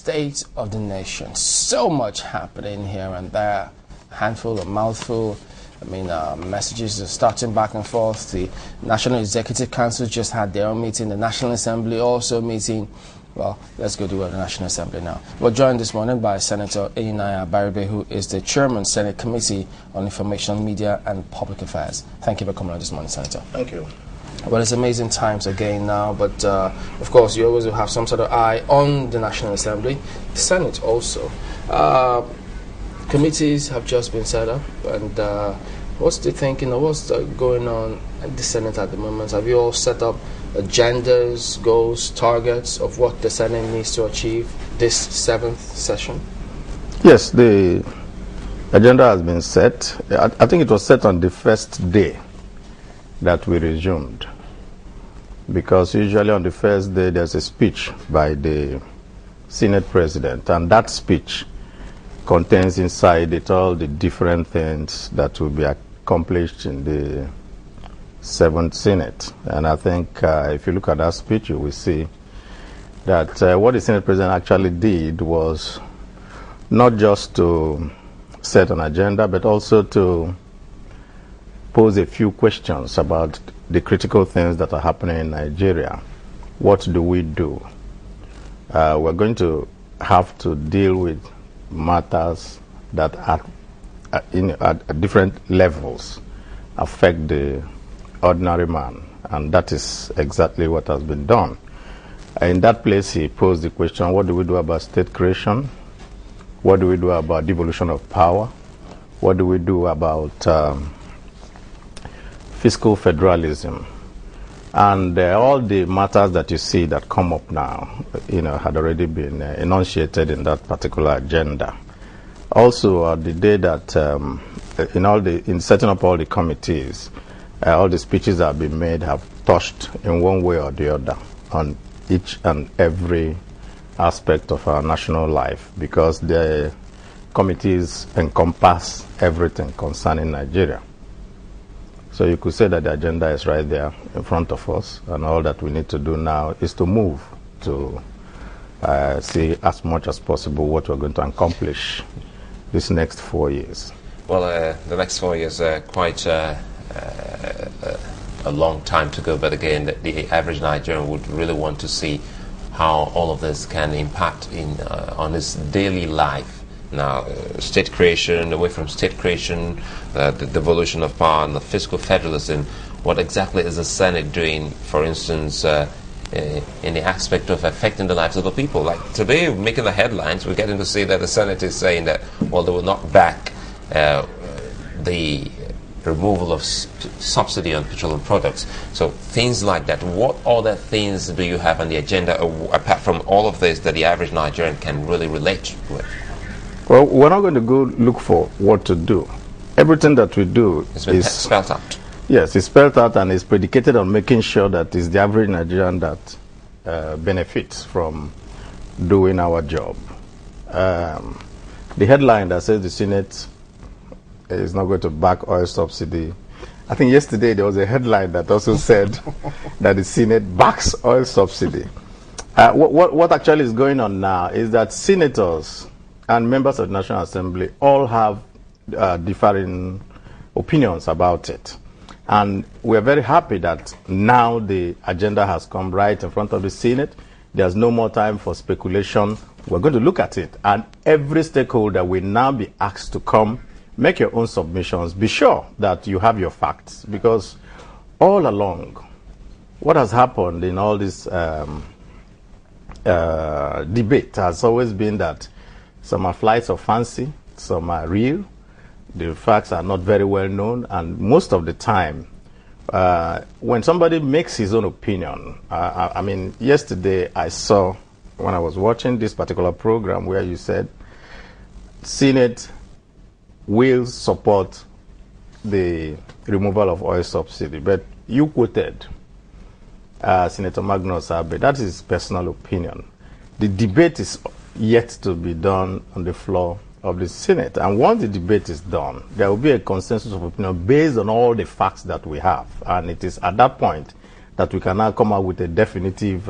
state of the nation. So much happening here and there, handful or mouthful. I mean, messages are starting back and forth. The National Executive Council just had their own meeting. The National Assembly also meeting. Well, let's go to the National Assembly now. We're joined this morning by Senator Abaribe, who is the Chairman, Senate Committee on Information, Media and Public Affairs. Thank you for coming on this morning, Senator. Thank you. Well, it's amazing times again now, but of course you always will have some sort of eye on the National Assembly, the Senate also. Committees have just been set up, and what's the thinking, or what's going on at the Senate at the moment? Have you all set up agendas, goals, targets of what the Senate needs to achieve this 7th session? Yes, the agenda has been set. I think it was set on the first day that we resumed, because usually on the first day there's a speech by the Senate President, and that speech contains inside it all the different things that will be accomplished in the 7th Senate. And I think if you look at that speech, you will see that what the Senate President actually did was not just to set an agenda, but also to pose a few questions about the critical things that are happening in Nigeria. What do we do? We're going to have to deal with matters that at different levels affect the ordinary man, and that is exactly what has been done. In that place, he posed the question, what do we do about state creation? What do we do about devolution of power? What do we do about fiscal federalism? And all the matters that you see that come up now, had already been enunciated in that particular agenda. Also, the day that in setting up all the committees, all the speeches that have been made have touched in one way or the other on each and every aspect of our national life, because the committees encompass everything concerning Nigeria. So you could say that the agenda is right there in front of us, and all that we need to do now is to move to see as much as possible what we're going to accomplish this next 4 years. Well, the next 4 years are quite a long time to go, but again, the average Nigerian would really want to see how all of this can impact on his daily life. Now, state creation, away from state creation, the devolution of power and the fiscal federalism, what exactly is the Senate doing, for instance, in the aspect of affecting the lives of the people? Like today, making the headlines, we're getting to see that the Senate is saying that, well, they will not back the removal of subsidy on petroleum products. So things like that. What other things do you have on the agenda, apart from all of this, that the average Nigerian can really relate with? Well, we're not going to go look for what to do. Everything that we do is spelled out. Yes, it's spelled out, and it's predicated on making sure that it's the average Nigerian that benefits from doing our job. The headline that says the Senate is not going to back oil subsidy. I think yesterday there was a headline that also said that the Senate backs oil subsidy. What actually is going on now is that senators and members of the National Assembly all have differing opinions about it. And we're very happy that now the agenda has come right in front of the Senate. There's no more time for speculation. We're going to look at it, and every stakeholder will now be asked to come, make your own submissions. Be sure that you have your facts, because all along, what has happened in all this debate has always been that some are flights of fancy, some are real, the facts are not very well known, and most of the time, when somebody makes his own opinion, I mean, yesterday I saw, when I was watching this particular program, where you said, Senate will support the removal of oil subsidy, but you quoted Senator Magnus Abe. That is his personal opinion. The debate is yet to be done on the floor of the Senate, and once the debate is done, there will be a consensus of opinion based on all the facts that we have, and it is at that point that we can now come out with a definitive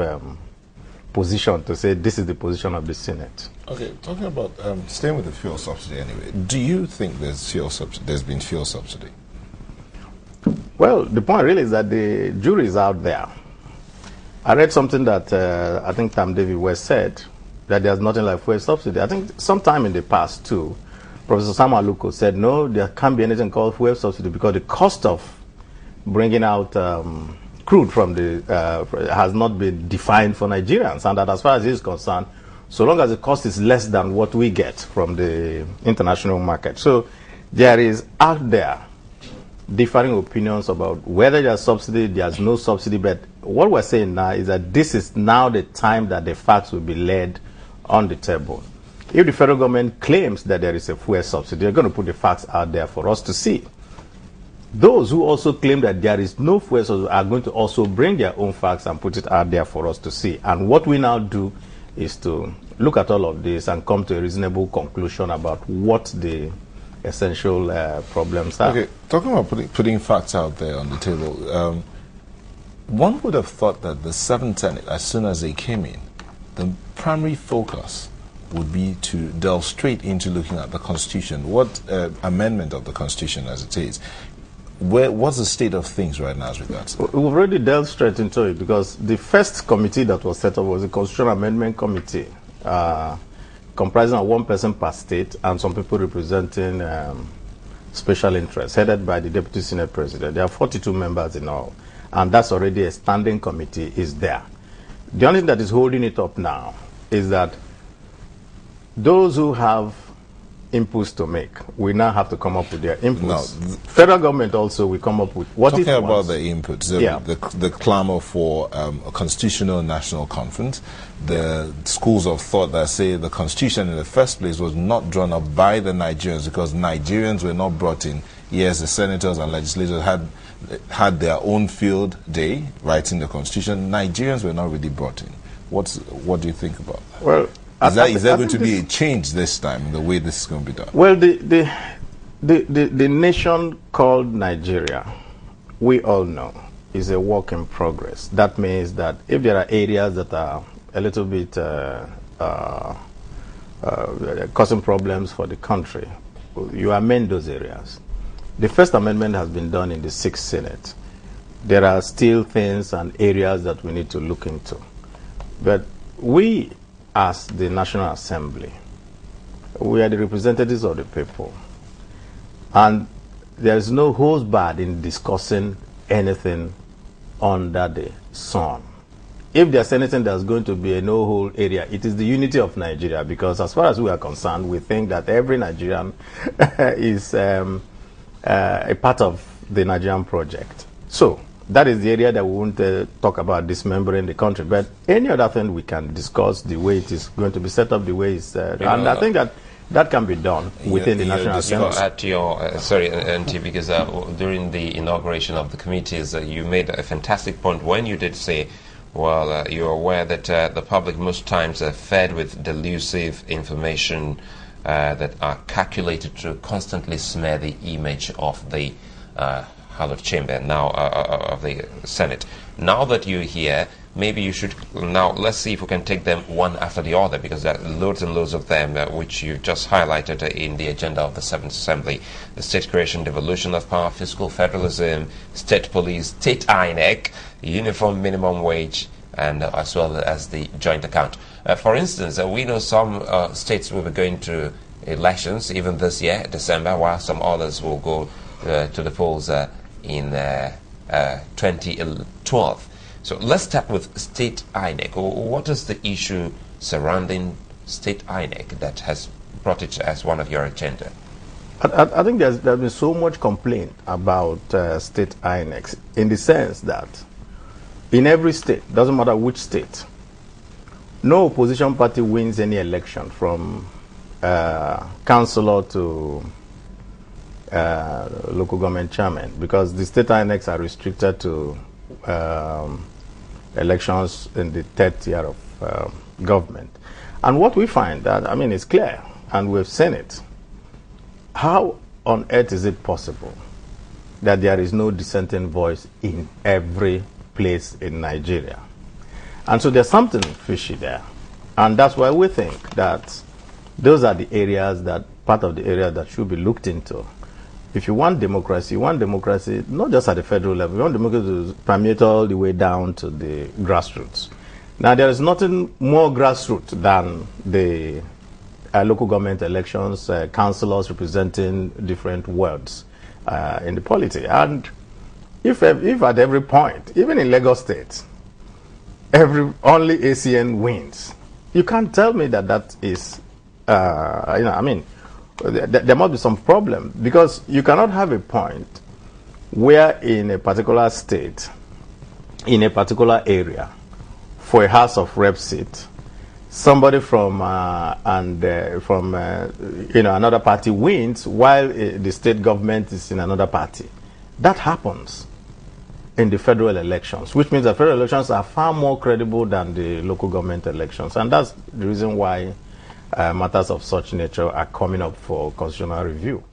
position to say this is the position of the Senate. Okay, talking about staying with the fuel subsidy anyway. Do you think there's been fuel subsidy? Well, the point really is that the jury is out there. I read something that I think Tam David West said, that there's nothing like fuel subsidy. I think sometime in the past too, Professor Sam Aluko said, no, there can't be anything called fuel subsidy because the cost of bringing out crude from the has not been defined for Nigerians, and that as far as he is concerned, so long as the cost is less than what we get from the international market. So there is out there differing opinions about whether there's subsidy, there's no subsidy, but what we're saying now is that this is now the time that the facts will be laid on the table. If the federal government claims that there is a fuel subsidy, they're going to put the facts out there for us to see. Those who also claim that there is no fuel subsidy are going to also bring their own facts and put it out there for us to see. And what we now do is to look at all of this and come to a reasonable conclusion about what the essential problems are. Okay, talking about putting facts out there on the table, one would have thought that the 7th Senate, as soon as they came in, the primary focus would be to delve straight into looking at the Constitution. What amendment of the Constitution, as it is? What's the state of things right now as regards? We've already delved straight into it because the first committee that was set up was the Constitutional Amendment Committee, comprising of one person per state and some people representing special interests, headed by the Deputy Senate President. There are 42 members in all, and that's already a standing committee is there. The only thing that is holding it up now is that those who have inputs to make, we now have to come up with their inputs. Now, federal government also will come up with what it wants. Talking about the inputs, the clamor for a constitutional national conference, the schools of thought that say the Constitution in the first place was not drawn up by the Nigerians because Nigerians were not brought in. Yes, the senators and legislators had their own field day writing the Constitution. Nigerians were not really brought in. What do you think about that? Well, is there going to be a change this time in the way this is going to be done? Well, the nation called Nigeria, we all know, is a work in progress. That means that if there are areas that are a little bit causing problems for the country, you amend those areas. The first amendment has been done in the 6th Senate. There are still things and areas that we need to look into. But we, as the National Assembly, we are the representatives of the people. And there is no holds barred in discussing anything under the sun. If there's anything that's going to be a no-hold area, it is the unity of Nigeria, because as far as we are concerned, we think that every Nigerian is a part of the Nigerian project. So that is the area that we won't talk about dismembering the country. But any other thing we can discuss, the way it is going to be set up, the way it's... and I think that can be done within the National Assembly. At your, sorry, NT, because during the inauguration of the committees, you made a fantastic point when you did say, well, you're aware that the public most times are fed with delusive information that are calculated to constantly smear the image of the House of Chamber, now of the Senate. Now that you're here, maybe you should, now let's see if we can take them one after the other, because there are loads and loads of them which you just highlighted in the agenda of the 7th Assembly. The state creation, devolution of power, fiscal federalism, state police, state INEC, uniform minimum wage, and as well as the joint account. For instance, we know some states will be going to elections even this year, December, while some others will go to the polls in 2012. So let's start with state INEC. What is the issue surrounding state INEC that has brought it as one of your agenda? I think there's been so much complaint about state INECs, in the sense that in every state, doesn't matter which state, no opposition party wins any election from councillor to local government chairman, because the state INECs are restricted to elections in the 3rd tier of government. And what we find, that, I mean, it's clear, and we've seen it. How on earth is it possible that there is no dissenting voice in every place in Nigeria? And so there's something fishy there. And that's why we think that those are the areas that, part of the area that should be looked into. If you want democracy not just at the federal level, you want democracy to permeate all the way down to the grassroots. Now, there is nothing more grassroots than the local government elections, councillors representing different wards in the polity. And if at every point, even in Lagos State, only ACN wins, you can't tell me that is, there must be some problem, because you cannot have a point where in a particular state, in a particular area, for a House of Rep seat, somebody from another party wins while the state government is in another party. That happens in the federal elections, which means that federal elections are far more credible than the local government elections. And that's the reason why matters of such nature are coming up for constitutional review.